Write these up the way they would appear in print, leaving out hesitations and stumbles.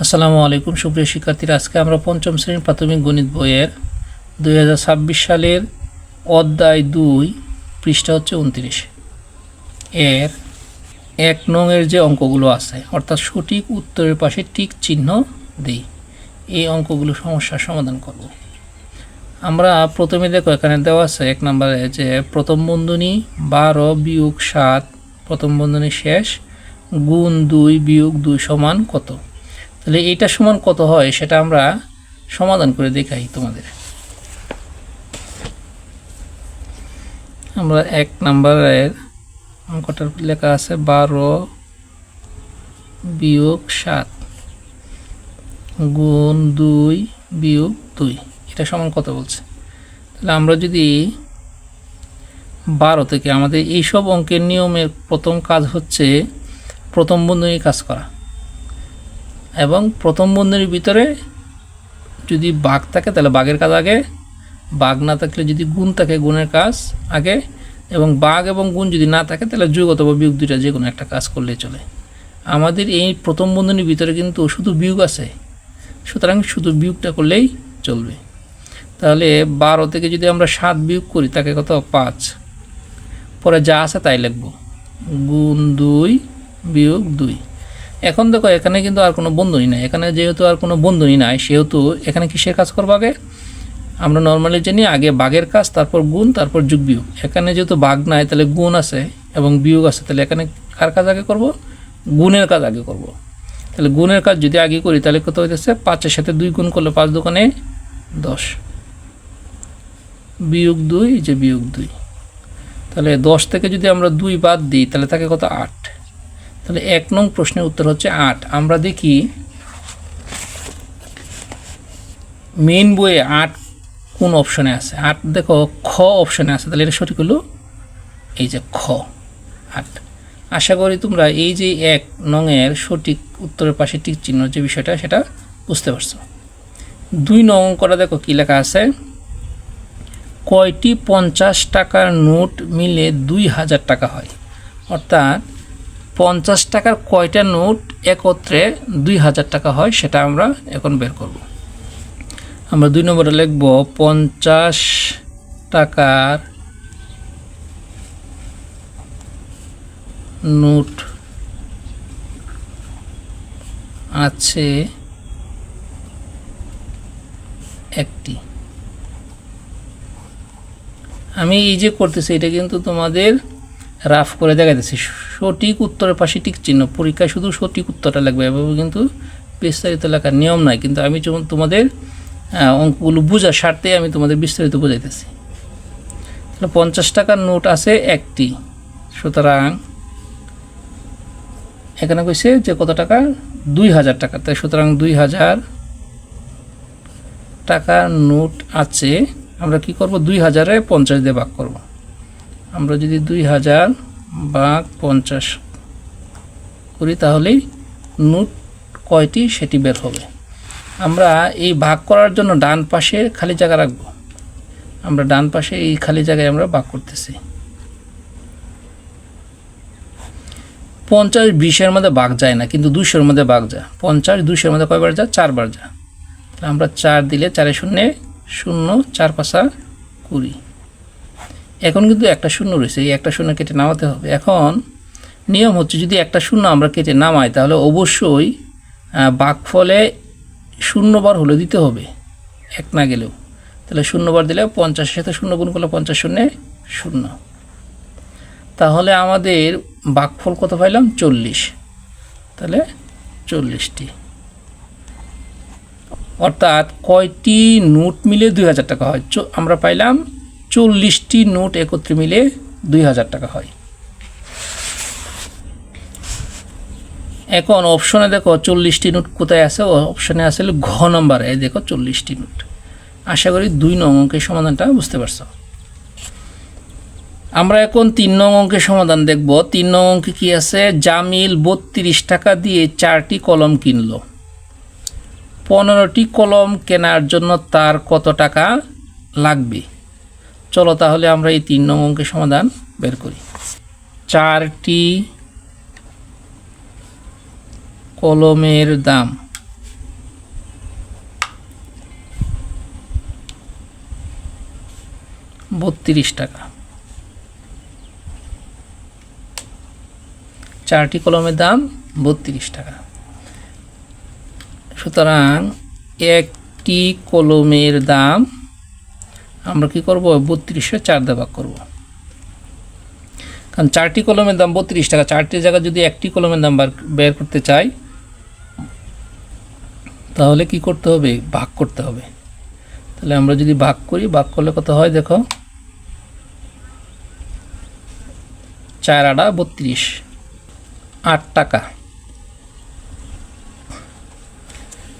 আসসালামু আলাইকুম সুপ্রিয় শিক্ষার্থীরা, আজকে আমরা পঞ্চম শ্রেণীর প্রাথমিক গণিত বইয়ের 2026 সালের অধ্যায় 2 পৃষ্ঠা হচ্ছে 29 এর 1 নং এর যে অঙ্কগুলো আছে অর্থাৎ সঠিক উত্তরের পাশে টিক চিহ্ন দিই, এই অঙ্কগুলো সমস্যার সমাধান করব। আমরা প্রথমে দেখো এখানে দেওয়া আছে 1 নম্বরে যে প্রথম বন্ধনী 12 বিয়োগ 7 প্রথম বন্ধনী শেষ গুণ 2 বিয়োগ 2 সমান কত। তাহলে এইটা সমান কত হয় সেটা আমরা সমাধান করে দেখাই তোমাদের। আমরা 1 নম্বরের অঙ্কটার লেখা আছে 12 বিয়োগ 7 গুণ 2 বিয়োগ 2, এটা সমান কত বলছে। তাহলে আমরা যদি 12 থেকে আমাদের এই সব অঙ্কের নিয়মের প্রথম কাজ হচ্ছে প্রথম বন্ধনী কাজ করা, এবং প্রথম বন্ধনীর ভিতরে যদি ভাগ থাকে তাহলে ভাগের কাজ আগে, ভাগ না থাকলে যদি গুণ থাকে গুণের কাজ আগে, এবং ভাগ এবং গুণ যদি না থাকে তাহলে যোগ অথবা বিয়োগ দুইটা যে কোনো একটা কাজ করলেই চলে। আমাদের এই প্রথম বন্ধনীর ভিতরে কিন্তু শুধু বিয়োগ আছে, সুতরাং শুধু বিয়োগটা করলেই চলবে। তাহলে 12 থেকে যদি আমরা 7 বিয়োগ করি তাকে কত 5, পরে যা আছে তাই লিখব গুণ 2 বিয়োগ 2। এখন দেখো এখানে কিন্তু আর কোনো বন্ধনী নাই, এখানে যেহেতু আর কোনো বন্ধনী নাই সেহেতু এখানে কিসের কাজ করবো আগে, আমরা নর্মালি জানি আগে ভাগের কাজ তারপর গুণ তারপর যোগ বিয়োগ। এখানে যেহেতু ভাগ নাই তাহলে গুণ আছে এবং বিয়োগ আছে, তাহলে এখানে কার কাজ আগে করব, গুণের কাজ আগে করব। তাহলে গুণের কাজ যদি আগে করি তাহলে কত হইতেছে 5-এর সাথে 2 গুণ করলে 5 দোকানে 10 বিয়োগ 2 যে বিয়োগ 2। তাহলে 10 থেকে যদি আমরা 2 বাদ দিই তাহলে থাকে কত 8। তাহলে 1 নং প্রশ্নের উত্তর হচ্ছে 8। আমরা দেখি মেইন বইয়ে 8 কোন অপশনে আছে। 8 দেখো খ অপশনে আছে, তাহলে এটা সঠিক হলো এই যে খ 8। আশা করি তোমরা এই যে 1 নং এর সঠিক উত্তরের পাশে টিক চিহ্ন যে বিষয়টা সেটা বুঝতে পারছো। 2 নং অঙ্কটা দেখো কি লেখা আছে, কয়টি 50 টাকার নোট মিলে 2000 টাকা হয়, অর্থাৎ 50 টাকার কয়টা নোট একত্রে 2000 টাকা হয় সেটা আমরা এখন বের করব। আমরা 2 নম্বরে লিখব 50 টাকার নোট আছে একটি। আমি এই যে করতেছি এটা কিন্তু তোমাদের রাফ করে দেখাইতেছি। সঠিক উত্তরের পাশে টিক চিহ্ন, পরীক্ষায় শুধু সঠিক উত্তরটা লাগবে, এভাবে কিন্তু বিস্তারিত লেখার নিয়ম নাই। কিন্তু আমি তোমাদের অঙ্কগুলো বোঝার স্বার্থে আমি তোমাদের বিস্তারিত বোঝাইতেছি। তাহলে 50 টাকার নোট আছে একটি, সুতরাং এখানে কইছে যে কত টাকা 2000 টাকা, তাই সুতরাং 2000 টাকার নোট আছে। আমরা কি করব 2000-এ 50 দিয়ে ভাগ করব। আমরা যদি 2000 ভাগ 50 করি তাহলেই নোট কয়টি সেটি বের হবে। আমরা এই ভাগ করার জন্য ডান পাশে খালি জায়গা রাখব। আমরা ডান পাশে এই খালি জায়গায় আমরা ভাগ করতেছি। 50 20-এর মধ্যে ভাগ যায় না, কিন্তু 200-এর মধ্যে ভাগ যায়। 50 200-এর মধ্যে কয়বার যায়, 4 বার যায়। তাহলে আমরা 4 দিলে 4 শূন্যে 0, 4 5 20। এখন কিন্তু একটা শূন্য রয়েছে, এই একটা শূন্য কেটে নামাতে হবে। এখন নিয়ম হচ্ছে যদি একটা শূন্য আমরা কেটে নামাই তাহলে অবশ্যই ভাগফলে 0 বার হলে দিতে হবে, 1 না গেলেও। তাহলে 0 বার দিলে 50-এর সাথে 0 গুণ করলে 50 শূন্যে 0। তাহলে আমাদের ভাগফল কত পাইলাম 40। তাহলে 40টি, অর্থাৎ কয়টি নোট মিলে 2000 টাকা হয়, আমরা পাইলাম 40টি নোট একত্রে মিলে 2000 টাকা হয়। এখন অপশনে দেখো 40টি নোট কোথায় আছে, অপশনে আছে ঘ নম্বরে, দেখো 40টি নোট। আশা করি 2 নং অঙ্কের সমাধানটা বুঝতে পারছো। আমরা এখন 3 নং অঙ্কের সমাধান দেখব। 3 নং অঙ্কে কি আছে, জামিল 32 টাকা দিয়ে 4টি কলম কিনলো। 15টি কলম কেনার জন্য তার কত টাকা লাগবে। চলো তাহলে আমরা এই 3 নং অঙ্কের সমাধান বের করি। 4টি কলমের দাম 32 টাকা। 4টি কলমের দাম 32 টাকা। সুতরাং একটি কলমের দাম আমরা কি করব, 32-এ 4 দিয়ে ভাগ করব, কারণ 4টি কলমের দাম 32 টাকা। 4টির জায়গায় যদি একটি কলমের দাম বের করতে চাই তাহলে কি করতে হবে, ভাগ করতে হবে। তাহলে আমরা যদি ভাগ করি, ভাগ করলে কত হয় দেখো, 4 আটা 32, 8 টাকা।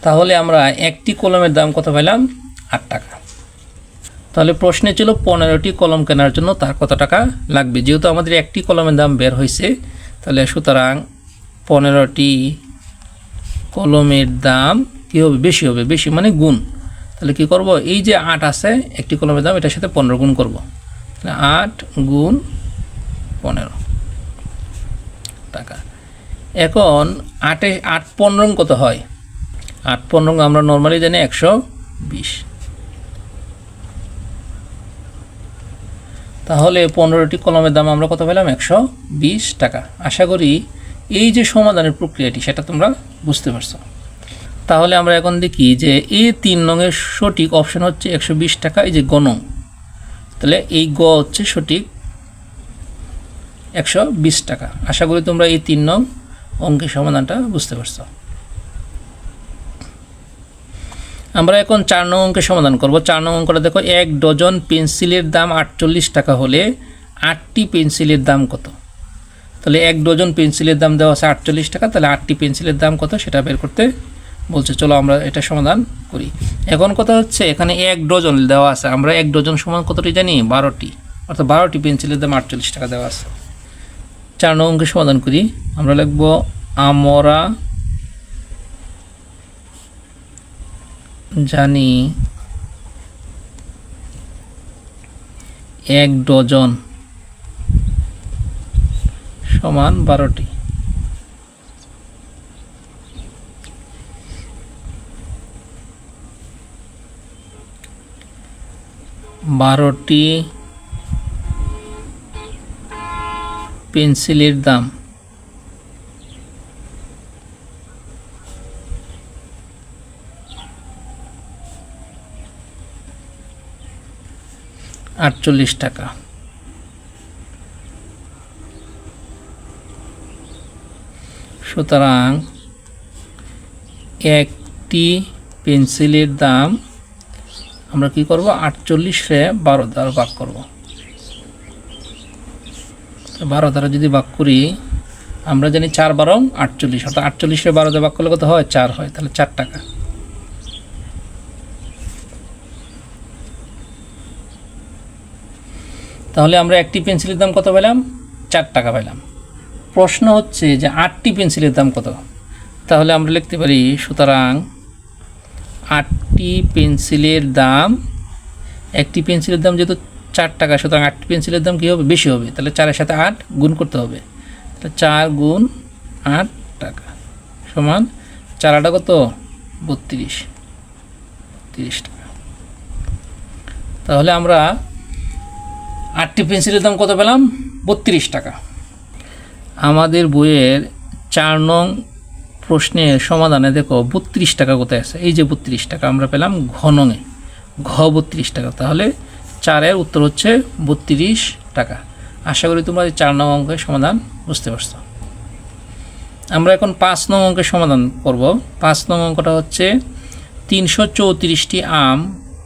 তাহলে আমরা একটি কলমের দাম কত পেলাম, 8 টাকা। তাহলে প্রশ্নে ছিল 15টি কলম কেনার জন্য তার কত টাকা লাগবে। যেহেতু আমাদের একটি কলমের দাম বের হয়েছে, তাহলে সুতরাং 15টি কলমের দাম কী হবে, বেশি হবে। বেশি মানে গুণ। তাহলে কি করব, এই যে 8 আছে একটি কলমের দাম, এটার সাথে 15 গুণ করব। তাহলে 8 গুণ 15 টাকা। এখন 8 15 কত হয়, 8 15 আমরা নর্মালি জানি 120। তাহলে 15টি কলমের দাম আমরা কত পেলাম, 120 টাকা। আশা করি এই যে সমাধানের প্রক্রিয়াটি সেটা তোমরা বুঝতে পারছো। তাহলে আমরা এখন দেখি যে এই 3 নংয়ের সঠিক অপশন হচ্ছে 120 টাকা, এই যে গ নং। তাহলে এই গ হচ্ছে সঠিক 120 টাকা। আশা করি তোমরা এই 3 নং অঙ্কের সমাধানটা বুঝতে পারছো। আমরা এখন 4 নং অঙ্কের সমাধান করব। 4 নং অঙ্কটা দেখো, 1 ডজন পেন্সিলের দাম 48 টাকা হলে 8টি পেন্সিলের দাম কত। তাহলে 1 ডজন পেন্সিলের দাম দেওয়া আছে 48 টাকা, তাহলে 8টি পেন্সিলের দাম কত সেটা বের করতে বলছে। চলো আমরা এটা সমাধান করি। এখন কথা হচ্ছে এখানে 1 ডজন দেওয়া আছে, আমরা 1 ডজন সমান কতটি জানি, 12টি, অর্থাৎ 12টি পেন্সিলের দাম 48 টাকা দেওয়া আছে। 4 নং অঙ্কের সমাধান করি। আমরা লিখব, আমরা জানি 1 ডজন সমান 12টি। পেন্সিলের দাম 48 টাকা। সুতরাং একটি পেন্সিলের দাম আমরা কি করব, 48-রে 12 দ্বারা ভাগ করব। 12 দ্বারা যদি ভাগ করি, আমরা জানি 4 12 48, অর্থাৎ 48-রে 12 দিয়ে ভাগ করলে কত হয়, 4 হয়। তাহলে 4 টাকা। তাহলে আমরা একটি পেন্সিলের দাম কত পেলাম, 4 টাকা পেলাম। প্রশ্ন হচ্ছে যে 8টি পেন্সিলের দাম কত। তাহলে আমরা লিখতে পারি, সুতরাং 8টি পেন্সিলের দাম, একটি পেন্সিলের দাম যেহেতু 4 টাকা, সুতরাং 8টি পেন্সিলের দাম কী হবে, বেশি হবে। তাহলে 4-এর সাথে 8 গুণ করতে হবে। তাহলে 4 গুণ 8 টাকা সমান 4 আটা কত, 32 টাকা। তাহলে আমরা 8টি পেন্সিলের দাম কত পেলাম, 32 টাকা। আমাদের বইয়ের 4 নং প্রশ্নের সমাধানে দেখো 32 টাকা কোথায় আছে, এই যে 32 টাকা আমরা পেলাম ঘ নংয়ে, ঘ 32 টাকা। তাহলে 4-এর উত্তর হচ্ছে 32 টাকা। আশা করি তোমরা এই 4 নং অঙ্কের সমাধান বুঝতে পারছো। আমরা এখন 5 নং অঙ্কের সমাধান করব। 5 নং অঙ্কটা হচ্ছে 334টি আম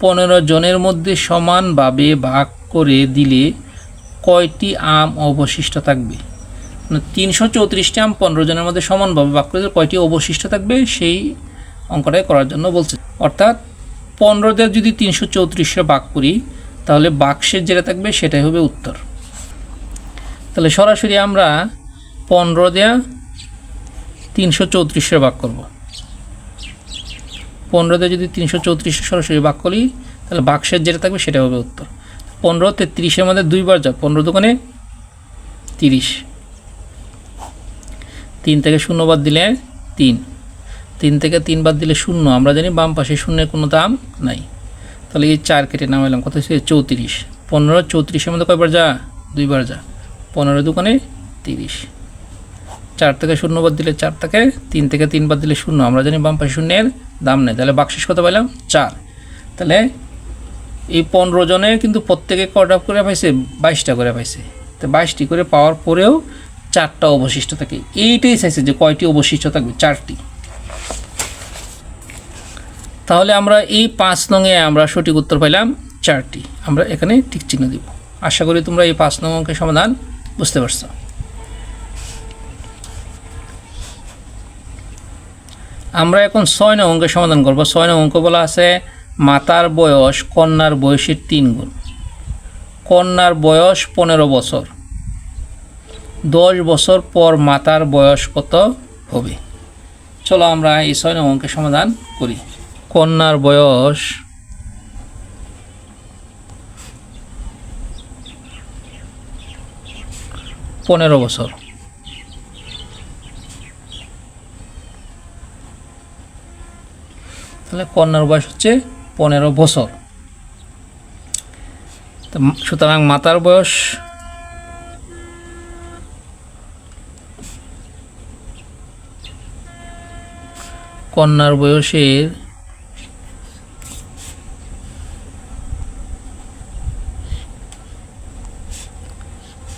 15 জনের মধ্যে সমানভাবে ভাগ করে দিলে কয়টি আম অবশিষ্ট থাকবে। 334টি আম 15 জনের মধ্যে সমানভাবে ভাগ করে দিলে কয়টি অবশিষ্ট থাকবে, সেই অঙ্কটাই করার জন্য বলছে। অর্থাৎ 15 দিয়ে যদি 334-এ ভাগ করি, তাহলে বাক্সের যেটা থাকবে সেটাই হবে উত্তর। তাহলে সরাসরি আমরা 15 দিয়ে 334-এ ভাগ করব। 15 দিয়ে যদি 334-এ সরাসরি ভাগ করি, তাহলে বাক্সের যেটা থাকবে সেটা হবে উত্তর। 15 33-এর মধ্যে 2 বার যাক, 15 দোকানে 30, 3 থেকে 0 বাদ দিলে 3, 3 থেকে 3 বাদ দিলে 0। আমরা জানি বাম পাশে শূন্যের কোনো দাম নাই। তাহলে এই 4 কেটে নামাইলাম, কত হচ্ছে 34। 15 34-এর মধ্যে কয়বার যা, 2বার যা। 15 দোকানে 30, 4 থেকে 0 বাদ দিলে 4 থাকে, 3 থেকে 3 বাদ দিলে 0। আমরা জানি বাম পাশে শূন্যের দাম নেই, তাহলে বাকশেষ কত পাইলাম, 4। তাহলে এই 15 জনে কিন্তু প্রত্যেকে কটা করে পাইছে, 22টা করে পাইছে। তো 22টি করে পাওয়ার পরেও 4টা অবশিষ্ট থাকে। এইটাই চাইছে যে কয়টি অবশিষ্ট থাকবে, 4টি। তাহলে আমরা এই 5 নংয়ে আমরা সঠিক উত্তর পাইলাম 4টি। আমরা এখানে টিক চিহ্ন দিব। আশা করি তোমরা এই 5 নং অঙ্কের সমাধান বুঝতে পারছো। আমরা এখন 6 নং অঙ্কের সমাধান করব। 6 নং অঙ্ক বলা আছে মাতার বয়স কন্যার বয়সের 3 গুণ। কন্যার বয়স 15 বছর, 10 বছর পর মাতার বয়স কত হবে? চলো আমরা এই 6 নং অঙ্কের সমাধান করি। কন্যার বয়স 15 বছর, তাহলে কন্যার বয়স হচ্ছে 15 বছর। সুতরাং মাতার বয়স কন্যার বয়সের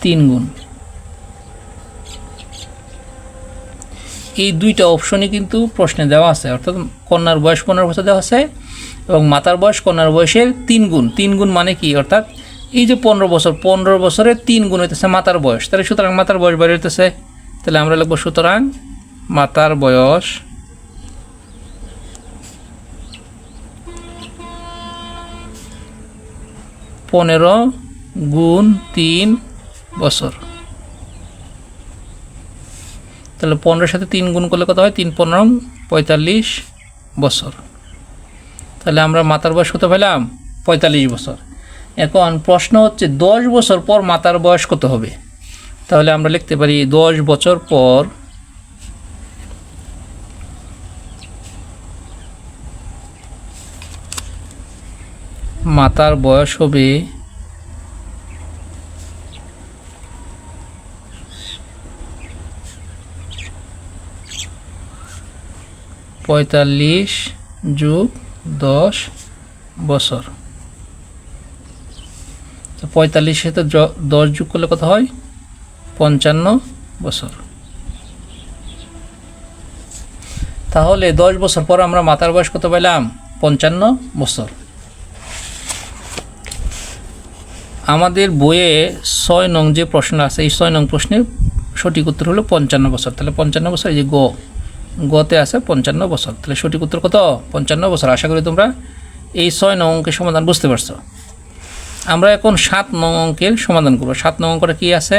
3 গুণ। এই দুইটা অপশনই কিন্তু প্রশ্নে দেওয়া আছে, অর্থাৎ কন্যার বয়স 15 বছর দেওয়া আছে এবং মাতার বয়স কন্যার বয়সের 3 গুণ। 3 গুণ মানে কি? অর্থাৎ এই যে 15 বছর, 15 বছরের 3 গুণ হইতেছে মাতার বয়স। তাহলে সুতরাং মাতার বয়স বের হইতেছে। তাহলে আমরা লিখব সুতরাং মাতার বয়স 15 গুণ 3 বছর। তাহলে 15-এর সাথে 3 গুণ করলে কত হয়? 3 15 45 বছর। তাহলে আমরা মাতার বয়স কত পেলাম? 45 বছর। এখন প্রশ্ন হচ্ছে 10 বছর পর মাতার বয়স কত হবে? তাহলে আমরা লিখতে পারি 10 বছর পর মাতার বয়স হবে 45 যোগ 10 বছর। তো 45 সাথে 10 যোগ করলে কত হয়? 55 বছর। তাহলে 10 বছর পর আমরা মাতার বয়স কত পেলাম? 55 বছর। আমাদের বইয়ে 6 নং যে প্রশ্ন আছে, এই 6 নং প্রশ্নের সঠিক উত্তর হলো 55 বছর। তাহলে 55 বছর, এই যে গতে আছে 55 বছর। তাহলে সঠিক উত্তর কত? 55 বছর। আশা করি তোমরা এই 6 নং অঙ্কের সমাধান বুঝতে পারছো। আমরা এখন 7 নং অঙ্কের সমাধান করব। 7 নং অঙ্কটা কি আছে?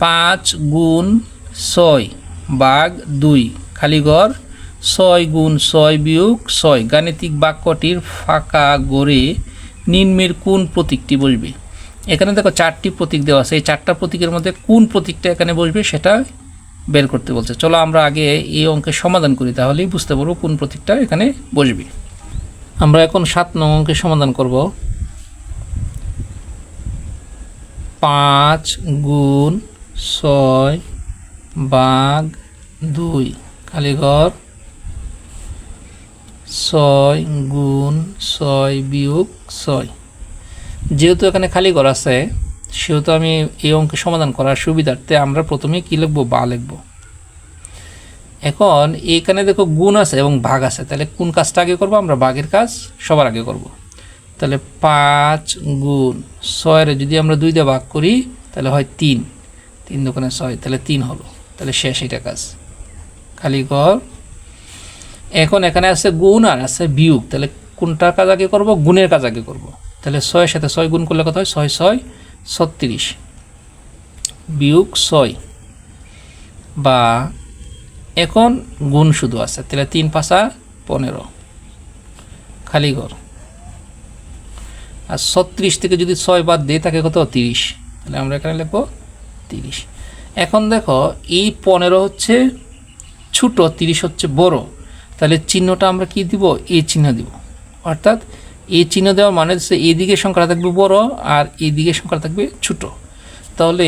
5 গুণ 6 ভাগ 2 খালি ঘর 6 গুণ 6 বিয়োগ 6। গাণিতিক বাক্যটির ফাঁকা গড়ে নিম্নের কোন প্রতীকটি বসবে? এখানে দেখো 4টি প্রতীক দেওয়া আছে। এই 4টা প্রতীকের মধ্যে কোন প্রতীকটা এখানে বসবে সেটা বের করতে বলছে। চলো আমরা আগে এই অঙ্কের সমাধান করি, তাহলেই বুঝতে পারবো কোন প্রতীকটা এখানে বসবে। আমরা এখন 7 নং অঙ্কের সমাধান করব। 5 গুণ 6 ভাগ 2 খালি ঘর 6 গুণ 6 বিয়োগ 6। যেহেতু এখানে খালি ঘর আছে সেহেতু আমি এই অঙ্কের সমাধান করার সুবিধার্থে আমরা প্রথমে কি লিখবো? বা লিখব। এখন এখানে দেখো গুণ আছে এবং ভাগ আছে, তাহলে কোন কাজটা আগে করব? আমরা ভাগের কাজ সবার আগে করব। তাহলে 5 গুণ 6 যদি আমরা 2 দিয়ে ভাগ করি তাহলে হয় 3, 3 দোকানে 6, তাহলে 3 হলো। তাহলে শেষ এটা কাজ, খালি ঘর। এখন এখানে আছে গুণ আর আছে বিয়োগ, তাহলে কোনটার কাজ আগে করব? গুণের কাজ আগে করব। তাহলে 6-এর সাথে 6 গুণ করলে কত হয়? 6 6 36 বিয়োগ 6 বা এখন গুণ শুধু আছে, তাহলে 3 5 15 খালি ঘর। আর 36 থেকে যদি 6 বাদ দিই তাকে কত? 30। তাহলে আমরা এখানে লিখব 30। এখন দেখো এই 15 হচ্ছে ছোট, 30 হচ্ছে বড়, তাহলে চিহ্নটা আমরা কি দিব? এই চিহ্ন দিব। অর্থাৎ এই চিহ্ন দেওয়া মানে হচ্ছে এই দিকের সংখ্যাটা থাকবে বড় আর এই দিকের সংখ্যাটা থাকবে ছোট। তাহলে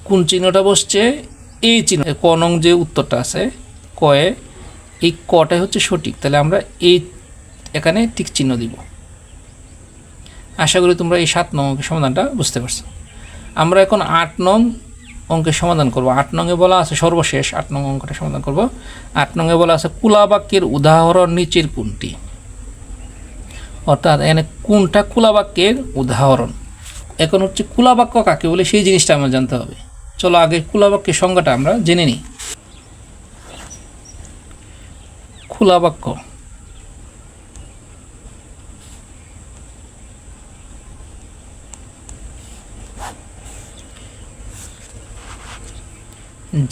কোন চিহ্নটা বসছে? এই চিহ্ন। ক নং যে উত্তরটা আছে কয়ে, এই কটাই হচ্ছে সঠিক। তাহলে আমরা এই এখানে টিক চিহ্ন দিব। আশা করি তোমরা এই 7 নং অঙ্কের সমাধানটা বুঝতে পারছো। আমরা এখন 8 নং অঙ্কের সমাধান করব। 8 নংয়ে বলা আছে, সর্বশেষ 8 নং অঙ্কটা সমাধান করব। 8 নংয়ে বলা আছে কুলা বাক্যের উদাহরণ নিচের কোনটি? অর্থাৎ এখানে কোনটা কুলা বাক্যের উদাহরণ। এখন হচ্ছে কুলা বাক্য কাকে বলে সেই জিনিসটা আমরা জানতে হবে। চলো আগে কুলা বাক্যের সংজ্ঞাটা আমরা জেনে নিই। কুলা বাক্য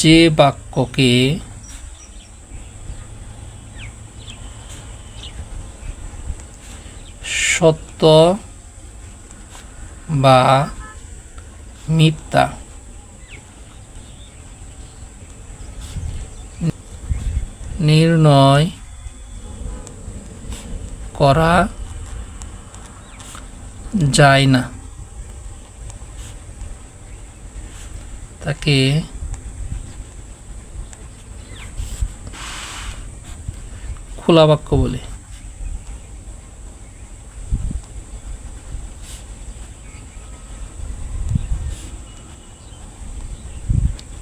যে বাক্যকে সত্য বা মিথ্যা নির্ণয় করা যায় না তাকে খোলা বাক্য বলে।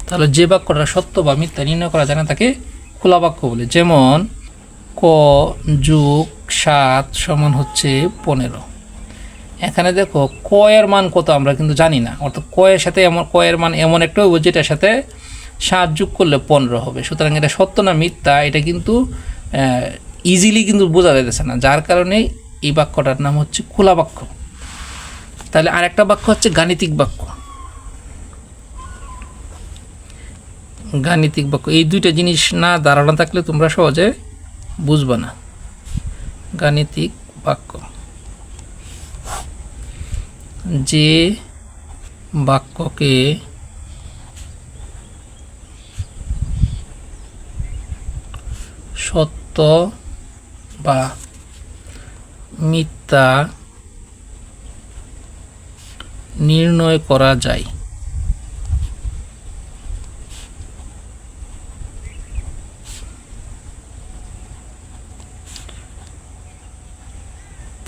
তাহলে যে বাক্যটা সত্য বা মিথ্যা নির্ণয় করা যায় না তাকে খোলা বাক্য বলে। যেমন ক যোগ 7 সমান হচ্ছে 15। এখানে দেখো ক এর মান কত আমরা কিন্তু জানি না, অর্থাৎ ক এর সাথে ক এর মান এমন একটা হবে যেটার সাথে 7 যোগ করলে 15 হবে। সুতরাং এটা সত্য না মিথ্যা এটা কিন্তু ইজিলি কিন্তু বোঝা যাচ্ছে না, যার কারণে এই বাক্যটার নাম হচ্ছে খোলা বাক্য। তাহলে আরেকটা বাক্য হচ্ছে গাণিতিক বাক্য। গাণিতিক বাক্য এই দুইটা জিনিস না ধারণা থাকলে তোমরা সহজে বুঝবে না। গাণিতিক বাক্য যে বাক্যকে সত্য বা মিথ্যা নির্ণয় করা যায়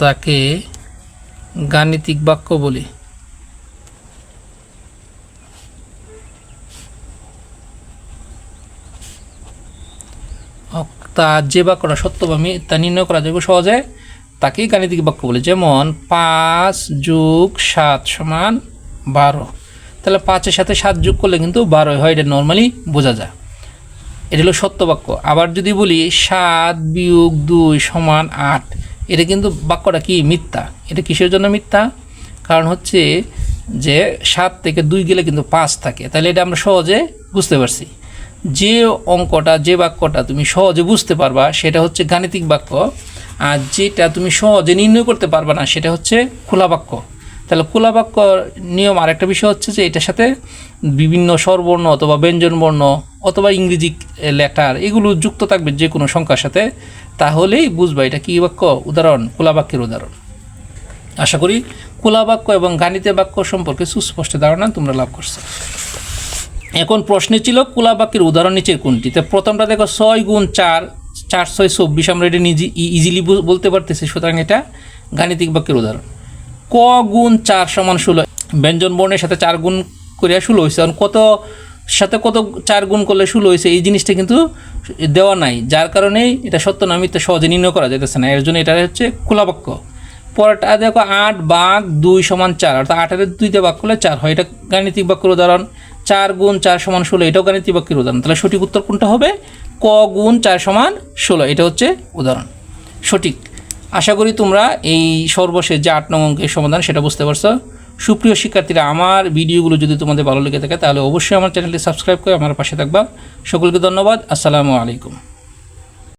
তাকে গাণিতিক বাক্য বলে। তা যে বাক্যটা সত্য বা মিথ্যা নির্ণয় করা যাবে সহজে তাকেই গাণিতিক বাক্য বলে। যেমন 5 যোগ 7 সমান 12। তাহলে 5 এর সাথে 7 যোগ করলে কিন্তু 12 হয়, এটা নর্মালি বোঝা যায়, এটা হলো সত্য বাক্য। আবার যদি বলি 7 বিয়োগ 2 সমান 8, এটা কিন্তু বাক্যটা কি মিথ্যা। এটা কিসের জন্য মিথ্যা? কারণ হচ্ছে যে 7 থেকে 2 গেলে কিন্তু 5 থাকে। তাহলে এটা আমরা সহজে বুঝতে পারছি। যে অঙ্কটা যে বাক্যটা তুমি সহজে বুঝতে পারবা সেটা হচ্ছে গাণিতিক বাক্য, আর যেটা তুমি সহজে নির্ণয় করতে পারবা না সেটা হচ্ছে খোলা বাক্য। তাহলে খোলা বাক্য নিয়ম আরেকটা বিষয় হচ্ছে যে এটার সাথে বিভিন্ন স্বরবর্ণ অথবা ব্যঞ্জনবর্ণ অথবা ইংরেজি লেটার এগুলো যুক্ত থাকবে যে কোনো সংখ্যার সাথে, তাহলেই বুঝবা এটা কী বাক্য। উদাহরণ খোলা বাক্যের উদাহরণ। আশা করি খোলা বাক্য এবং গাণিতিক বাক্য সম্পর্কে সুস্পষ্ট ধারণা তোমরা লাভ করছো। এখন প্রশ্নে ছিল খোলা বাক্যের উদাহরণ নিচের কোনটি। তো প্রথমটা দেখো 6 গুণ 4, 4 6 24, আমরা এটা নিজে ইজিলি বলতে পারতেছি, সুতরাং এটা গাণিতিক বাক্যের উদাহরণ। ক গুণ 4 সমান 16, ব্যঞ্জন বর্ণের সাথে 4 গুণ করিয়া 16 হয়েছে। কারণ কত সাথে কত 4 গুণ করলে 16 হয়েছে এই জিনিসটা কিন্তু দেওয়া নাই, যার কারণে এটা সত্য না মিথ্যা সহজে নির্ণয় করা যেতেছে না, এর জন্য এটা হচ্ছে খোলা বাক্য। পরেরটা দেখো 8 ভাগ 2 সমান 4, অর্থাৎ 8 এর 2 দিয়ে ভাগ করলে 4 হয়, এটা গাণিতিক বাক্যের উদাহরণ। 4 গুণ 4 সমান 16, এটাও গাণিতিক বাক্যের উদাহরণ। তাহলে সঠিক উত্তর কোনটা হবে? ক গুণ 4 সমান 16, এটা হচ্ছে উদাহরণ সঠিক। আশা করি তোমরা এই সর্বশেষ যে 8 নং অঙ্কের সমাধান সেটা বুঝতে পারছো। সুপ্রিয় শিক্ষার্থীরা, আমার ভিডিওগুলো যদি তোমাদের ভালো লেগে থাকে তাহলে অবশ্যই আমার চ্যানেলটি সাবস্ক্রাইব করে আমার পাশে থাকবা। সকলকে ধন্যবাদ। আসসালামু আলাইকুম।